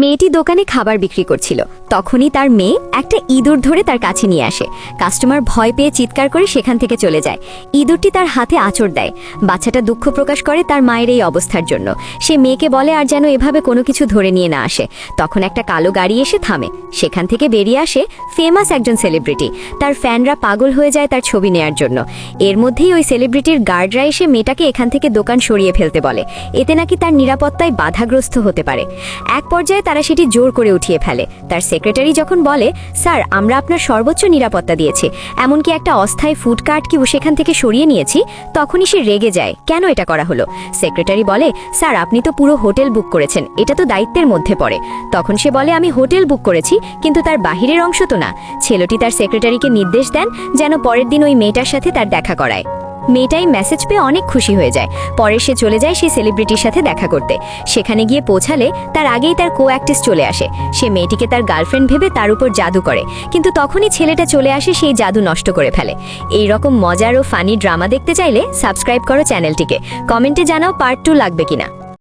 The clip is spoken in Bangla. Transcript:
মেয়েটি দোকানে খাবার বিক্রি করছিল। তখনই তার মেয়ে একটা ইঁদুর ধরে তার কাছে নিয়ে আসে। কাস্টমার ভয় পেয়ে চিৎকার করে সেখান থেকে চলে যায়। ইঁদুরটি তার হাতে আঁচড় দেয়। বাচ্চাটা দুঃখ প্রকাশ করে তার মায়ের এই অবস্থার জন্য। সে মেয়েকে বলে আর যেন এভাবে কোনো কিছু ধরে নিয়ে না আসে। তখন একটা কালো গাড়ি এসে থামে। সেখান থেকে বেরিয়ে আসে ফেমাস একজন সেলিব্রিটি। তার ফ্যানরা পাগল হয়ে যায় তার ছবি নেয়ার জন্য। এর মধ্যেই ওই সেলিব্রিটির গার্ডরা এসে মেয়েটাকে এখান থেকে দোকান সরিয়ে ফেলতে বলে। এতে নাকি তার নিরাপত্তায় বাধাগ্রস্ত হতে পারে। এক পর্যায়ে তারা সেটি জোর করে উঠিয়ে ফেলে। তার সেক্রেটারি যখন বলে, স্যার আমরা আপনার সর্বোচ্চ নিরাপত্তা দিয়েছি, এমনকি একটা অস্থায়ী ফুড কার্টকেও সেখান থেকে সরিয়ে নিয়েছি, তখনই সে রেগে যায় কেন এটা করা হলো। সেক্রেটারি বলে, স্যার আপনি তো পুরো হোটেল বুক করেছেন, এটা তো দায়িত্বের মধ্যে পড়ে। তখন সে বলে, আমি হোটেল বুক করেছি কিন্তু তার বাহিরের অংশ তো না। ছেলেটি তার সেক্রেটারিকে নির্দেশ দেন যেন পরের দিন ওই মেয়েটার সাথে তার দেখা করায়। মেয়েটাই মেসেজ পেয়ে অনেক খুশি হয়ে যায়। পরে সে চলে যায় সেই সেলিব্রিটির সাথে দেখা করতে। সেখানে গিয়ে পৌঁছালে তার আগেই তার কো অ্যাক্ট্রেস চলে আসে। সে মেয়েটিকে তার গার্লফ্রেন্ড ভেবে তার উপর জাদু করে, কিন্তু তখনই ছেলেটা চলে আসে সেই জাদু নষ্ট করে ফেলে। এই রকম মজার ও ফানি ড্রামা দেখতে চাইলে সাবস্ক্রাইব করো চ্যানেলটিকে। কমেন্টে জানাও পার্ট 2 লাগবে কিনা।